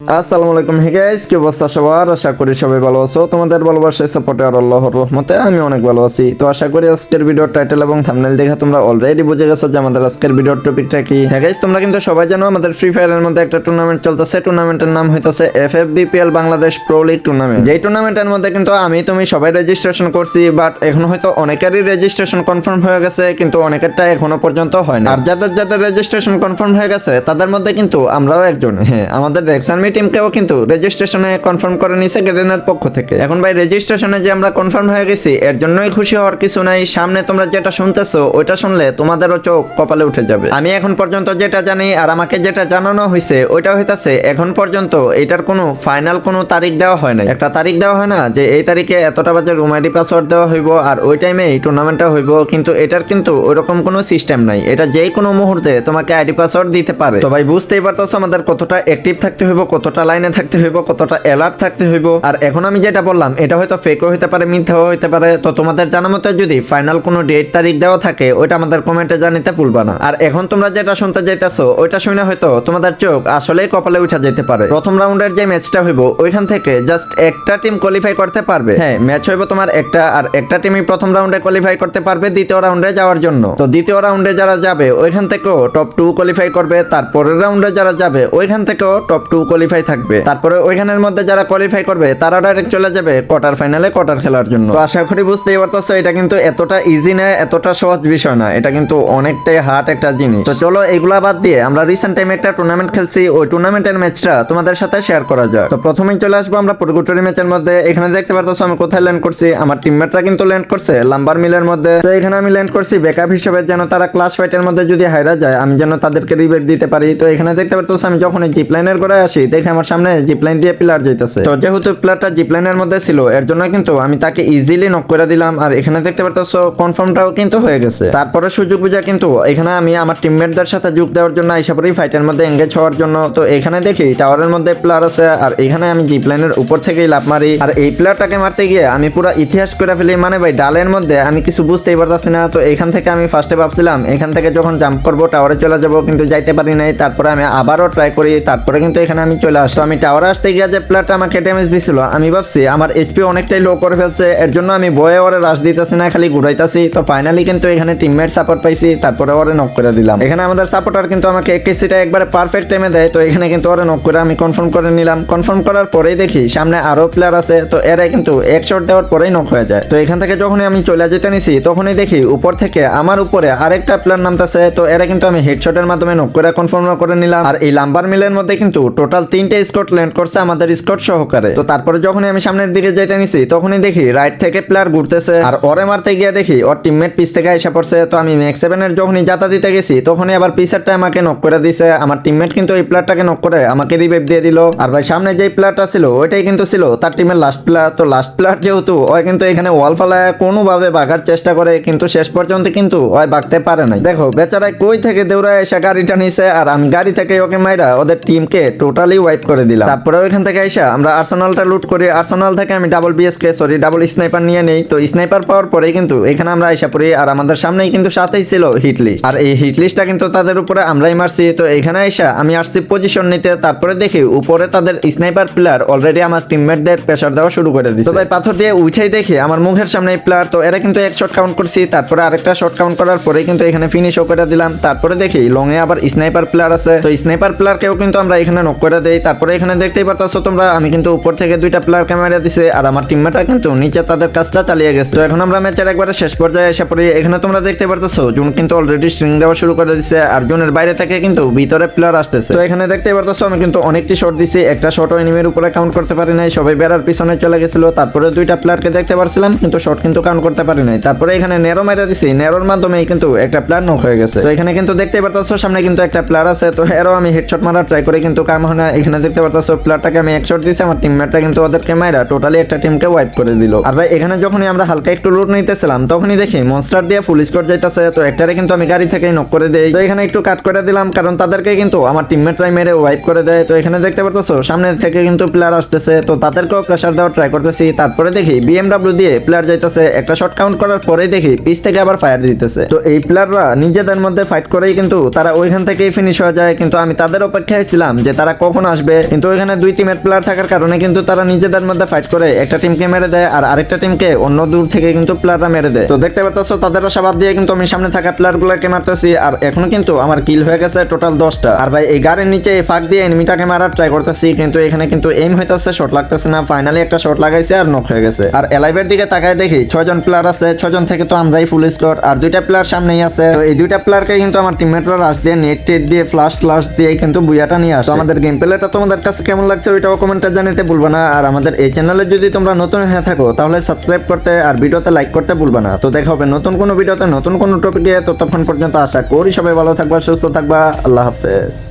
আসসালামু আলাইকুম hey guys, কি অবস্থা সবার? আশা করি সবাই ভালো আছো। তোমাদের ভালোবাসায় সাপোর্টে আর আল্লাহর রহমতে আমি অনেক ভালো আছি। তো আশা করি আজকের ভিডিওর টাইটেল এবং থাম্বনেল দেখে তোমরা অলরেডি বুঝে গেছো যে আমাদের আজকের ভিডিওর টপিকটা কি। হ্যাঁ গাইস, তোমরা কিন্তু সবাই জানো আমাদের ফ্রি ফায়ারের মধ্যে একটা টুর্নামেন্ট চলতেছে। টুর্নামেন্টের নাম হইতাছে এফএফবিপিএল বাংলাদেশ প্রো লিগ টুর্নামেন্ট। যেই টুর্নামেন্টের মধ্যে কিন্তু তুমি সবাই রেজিস্ট্রেশন করছি, বাট এখন হয়তো অনেকেরই রেজিস্ট্রেশন কনফার্ম হয়ে গেছে, কিন্তু অনেকেরটা এখনো পর্যন্ত হয় না। আর যাদের যাদের রেজিস্ট্রেশন কনফার্ম হয়ে গেছে তাদের মধ্যে কিন্তু আমরাও একজন। হ্যাঁ, আমাদের রেক্সানমি টিমকেও কিন্তু রেজিস্ট্রেশনে কনফার্ম করে নিছে গেডেনের পক্ষ থেকে। এখন ভাই রেজিস্ট্রেশনে যে আমরা কনফার্ম হয়ে গেছি এর জন্যই খুশি হওয়ার কিছু নাই। সামনে তোমরা যেটা শুনতেছো ওইটা শুনলে তোমাদেরও চোখ কপালে উঠে যাবে। আমি এখন পর্যন্ত যেটা জানি আর আমাকে যেটা জানানো হয়েছে ওইটা হইতাছে এখন পর্যন্ত এটার কোনো ফাইনাল কোনো তারিখ দেওয়া হয় না। একটা তারিখ দেওয়া হয় না যে এই তারিখে এতটা বাজে রুম আইডি পাসওয়ার্ড দেওয়া হইব আর ওই টাইমে এই টুর্নামেন্টটা হইব, কিন্তু এটার কিন্তু ওইরকম কোনো সিস্টেম নাই। এটা যে কোনো মুহূর্তে তোমাকে আইডি পাসওয়ার্ড দিতে পারে। তো ভাই বুঝতেই পারতেছো আমাদের কতটা অ্যাক্টিভ থাকতে হইব, কতটা লাইনে থাকতে হইব, কতটা অ্যালার্ট থাকতে হইব। আর এখন আমি যেটা বললাম এটা হয়তো ফেকও হইতে পারে, মিথ্যাও হইতে পারে। তো তোমাদের জানা মতো যদি ফাইনাল কোনো ডেট তারিখ দেওয়া থাকে ওইটা আমাদের কমেন্টে জানাতে ভুলবা না। আর এখন তোমরা যেটা শুনতে যাইতেছো ওইটা শুনে হয়তো তোমাদের চোখ আসলেই কপালে উঠা যেতে পারে। প্রথম রাউন্ডের যে ম্যাচটা হইব ওইখান থেকে জাস্ট একটা টিম কোয়ালিফাই করতে পারবে। হ্যাঁ, ম্যাচ হইব তোমার একটা, আর একটা টিমই প্রথম রাউন্ডে কোয়ালিফাই করতে পারবে দ্বিতীয় রাউন্ডে যাওয়ার জন্য। তো দ্বিতীয় রাউন্ডে যারা যাবে ওইখান থেকেও টপ 2 কোয়ালিফাই করবে। তারপরের রাউন্ডে যারা যাবে ওইখান থেকেও টপ 2 কোয়ালিফাই থাকবে। তারপরে ওইখানের মধ্যে যারা কোয়ালিফাই করবে তারা ডাইরেক্ট চলে যাবে কোয়ার্টার ফাইনালে কোয়ার্টার খেলার জন্য। তো আশা করি বুঝতেই পারতেছো এটা কিন্তু এতটা ইজি না, এতটা সহজ বিষয় না। এটা কিন্তু অনেকটাই হার্ড একটা জিনিস। তো চলো এগুলা বাদ দিয়ে আমরা রিসেন্ট টাইমে একটা টুর্নামেন্ট খেলছি, ওই টুর্নামেন্টের ম্যাচটা তোমাদের সাথে শেয়ার করা যাক। তো প্রথমেই চলে আসবো আমরা পুরগুটরি ম্যাচের মধ্যে। এখানে দেখতে পারতেছো আমি কোথায় ল্যান্ড করছি। আমার টিমমেটরা কিন্তু ল্যান্ড করছে লাম্বার মিলের মধ্যে। তো এখানে আমি ল্যান্ড করছি ব্যাকআপ হিসেবে, যেন তারা ক্লাস ফাইটের মধ্যে যদি হাইরা যায় আমি যেন তাদেরকে রিভাইভ দিতে পারি। তো এখানে দেখতে পারতেছো আমি যখন জিপ লাইনের করে আসি দেখে আমার সামনে জিপ লাইন দিয়ে পিলার যাইতেছে। তো যেহেতু প্লেয়ারটা জিপ লাইনের মধ্যে ছিল এর জন্য কিন্তু আমি তাকে ইজিলি নক করে দিলাম। আর এখানে দেখতে পারতেছো কনফার্মটাও কিন্তু হয়ে গেছে। তারপরে সুযোগ বুঝা কিন্তু এখানে আমি আমার টিমমেটদের সাথে যোগ দেওয়ার জন্য আইসা পড়ি ফাইটের মধ্যে এঙ্গেজ হওয়ার জন্য। তো এখানে দেখি টাওয়ারের মধ্যে প্লেয়ার আছে আর এখানে আমি জিপ লাইনের উপর থেকেই লাফ মারি। আর এই প্লেয়ারটাকে মারতে গিয়ে আমি পুরো ইতিহাস করে ফেলি। মানে ভাই ডালের মধ্যে আমি কিছু বুঝতেই পারতাছি না। তো এখান থেকে আমি ফার্স্টে ভাবছিলাম এখান থেকে যখন জাম্প করবো টাওয়ারে চলে যাবো, কিন্তু যাইতে পারি নাই। তারপরে আমি আবারও ট্রাই করি, তারপরে কিন্তু এখানে আমি চলে আসতো। আমি টাওয়ারে আসতে গিয়ে যে প্লেয়ারটা আমাকে ড্যামেজ দিছিল আমি ভাবছি আমার এইচপি অনেকটাই লো করে ফেলছে, এর জন্য আমি বয়ে ওরে রাশ দিতেছি না, খালি ঘুরাইতাছি। তো ফাইনালি কিন্তু এখানে টিমমেট সাপোর্ট পাইছি, তারপরে ওরে নক করে দিলাম। এখানে আমাদের সাপোর্টার কিন্তু আমাকে একেসিটা একবারে পারফেক্ট টাইমে দেয়। তো এখানে কিন্তু ওরে নক করে আমি কনফার্ম করে নিলাম। কনফার্ম করার পরেই দেখি সামনে আরো প্লেয়ার আছে, তো এরা কিন্তু এক শট দেওয়ার পরেই নক হয়ে যায়। তো এখান থেকে যখনই আমি চলে যেতে নিছি তখনই দেখি উপর থেকে আমার উপরে আরেকটা প্লেয়ার নামতেছে। তো এরা কিন্তু আমি হেডশটের মাধ্যমে নক করে কনফার্ম করে নিলাম। আর এই লাম্বার মিলের মধ্যে কিন্তু টোটাল 3টে স্কট ল্যান্ড করছে আমাদের স্কট সহকারে। তো তারপরে যখনই আমি সামনের দিকে যেতে নিছি তখনই দেখি রাইট থেকে প্লেয়ার ঘুরতেছে আর ওরে মারতে গিয়ে দেখি ওর টিমমেট পিছ থেকে এসে পড়ছে। তো আমি ম্যাক্স 7 এর যখনই যাতা দিতে গেছি তখনই আবার পিছারটা আমাকে নক করে দিছে। আমার টিমমেট কিন্তু এই প্লেয়ারটাকে নক করে আমাকে রিভাইভ দিয়ে দিল। আর ভাই সামনে যেই প্লেয়ারটা ছিল ওইটাই কিন্তু ছিল তার টিমের লাস্ট প্লেয়ার। তো লাস্ট প্লেয়ার যেহেতু ওই কিন্তু এখানে ওয়াল ফালায় কোনোভাবে ভাগার চেষ্টা করে, কিন্তু শেষ পর্যন্ত কিন্তু ওই ভাগতে পারে নাই। দেখো বেচারায় কই থেকে দৌড়ায় এসে গাড়িটা নিছে আর আমি গাড়ি থেকে ওকে মাইরা ওদের টিমকে টোটালি ওয়াইপ করে দিলাম। তারপরে ওইখান থেকে এসে আমরা আর্সেনালটা লুট করি। আর্সেনাল থেকে আমি ডাবল স্নাইপার নিয়ে নেই। তো স্নাইপার পাওয়ার পরে কিন্তু এখানে আমরা আইসা পড়ি আর আমাদের সামনেই কিন্তু সাথেই ছিল হিট লিস্ট। আর এই হিট লিস্টটা কিন্তু তাদের উপরে আমরাই মারছি। তো এখানে আইসা আমি আসছি পজিশন নিতে। তারপরে দেখি উপরে তাদের স্নাইপার প্লেয়ার অলরেডি আমার টিমমেটদের প্রেসার দেওয়া শুরু করে দিচ্ছে। তো ভাই পাথর দিয়ে উঠাই দেখি আমার মুখের সামনে প্লেয়ার। তো এরা কিন্তু এক শট কাউন্ট করছি, তারপরে আরেকটা শট কাউন্ট করার পরে কিন্তু এখানে ফিনিশও করে দিলাম। তারপরে দেখি লং এ আবার স্নাইপার প্লেয়ার আছে। তো স্নাইপার প্লেয়ারকেও কিন্তু আমরা এখানে নক করে দেই। তারপরে এখানে দেখতেই পারতাছো তোমরা আমি কিন্তু উপর থেকে 2টা প্লেয়ার ক্যামেরা দিছে আর আমার টিমমেটরা কিন্তু নিচে তাদের কাজটা চালিয়ে গেছে। তো এখন আমরা ম্যাচের একবারে শেষ পর্যায়ে এসে পড়ি। এখানে তোমরা দেখতে পারতেছো জুন কিন্তু অলরেডি স্ট্রিং দেওয়া শুরু করে দিছে আর জুনের বাইরে থেকে কিন্তু ভিতরে প্লেয়ার আসতেছে। তো এখানে দেখতে পারতেছো আমি কিন্তু অনেকটি শট দিছি, একটা শটও এনিমির উপরে কাউন্ট করতে পারি নাই, সবাই বেড়ার পিছনে চলে গেছিল। তারপরে 2টা প্লেয়ারকে দেখতে পারছিলাম কিন্তু শট কিন্তু কাউন্ট করতে পারি নাই। তারপরে এখানে নেরো মেরে দিছি, নেরোর মাধ্যমে কিন্তু একটা প্লেয়ার নক হয়ে গেছে। তো এখানে কিন্তু দেখতে পারতেছো সামনে কিন্তু একটা প্লেয়ার আছে। তো এরও আমি হেডশট মারা ট্রাই করে কিন্তু কাম হয় না। এখানে দেখতে পারতেছো প্লেয়ারটাকে আমি এক শট দিছি, আমার টিমমেটটা কিন্তু ওদেরকে মাইরা টোটালি একটা টিমকে ওয়াইপ করে দিল। আর ভাই এখানে যখনই আমরা হালকা একটু লুট নিতেছিলাম তখনই দেখি মনস্টার দিয়ে ফুল স্কোর যাইতেছে। তো একটারে কিন্তু আমি গাড়ি থেকে নক করে দেই। তো এখানে একটু কাট করে দিলাম কারণ তাদেরকে কিন্তু আমার টিমমেটরাই মেরে ওয়াইপ করে দেয়। তো এখানে দেখতে পারতেছো সামনে থেকে কিন্তু প্লেয়ার আসতেছে, তো তাদেরকেও প্রেসার দেওয়ার ট্রাই করতেছি। তারপরে দেখি বিএমডব্লিউ দিয়ে প্লেয়ার যাইতেছে, একটা শট কাউন্ট করার পরেই দেখি পিছ থেকে আবার ফায়ার দিতেছে। তো এই প্লেয়াররা নিজেদের মধ্যে ফাইট করেই কিন্তু তারা ওইখান থেকেই ফিনিশ হয়ে যায়, কিন্তু আমি তাদের অপেক্ষায় ছিলাম যে তারা কখন আসবে, কিন্তু ওইখানে দুই টিমের প্লেয়ার থাকার কারণে কিন্তু তারা নিজেদের মধ্যে ফাইট করে একটা টিমকে মেরে দেয় আর আরেকটা টিমকে অন্য দূর থেকে কিন্তু প্লেয়াররা মেরে দেয়। তো দেখতে পাচ্ছ তাদের আশাবাদ দিয়ে কিন্তু আমি সামনে থাকা প্লেয়ার গুলোকে মারতেছি, আর এখনো কিন্তু আমার কিল হয়ে গেছে টোটাল 10টা। আর ভাই এই গাড়ির নিচে এই ফাঁক দিয়ে এনিমিটাকে মারার ট্রাই করতেছি, কিন্তু এখানে কিন্তু এইম হইতাছে, শট লাগতেছে না। ফাইনালি একটা শট লাগাইছে আর নক হয়ে গেছে। আর এলাইভের দিকে তাকায় দেখি 6 জন প্লেয়ার আছে, 6 জন থেকে তো আমরাই ফুল স্কোর, আর 2টা প্লেয়ার সামনেই আছে। তো এই 2টা প্লেয়ারকে কিন্তু আমার টিমমেটরা রাশ দিয়ে নেট টেট দিয়ে ফ্লাশ দিয়ে কিন্তু বুয়াটা নিয়ে আসে। তো আমাদের গেম প্লেটা তোমাদের কাছে কেমন লাগছে ওইটাও কমেন্টে জানাতে ভুলবে না। আর আমাদের এই চ্যানেলে যদি তোমরা নতুন হয়ে থাকো তাহলে সাবস্ক্রাইব করতে আর ভিডিওতে লাইক করতে ভুলবে না। তো দেখা হবে নতুন কোনো ভিডিওতে নতুন কোনো টপিকে। ততক্ষণ পর্যন্ত আশা করি সবাই ভালো থাকবা, সুস্থ থাকবা। আল্লাহ হাফেজ।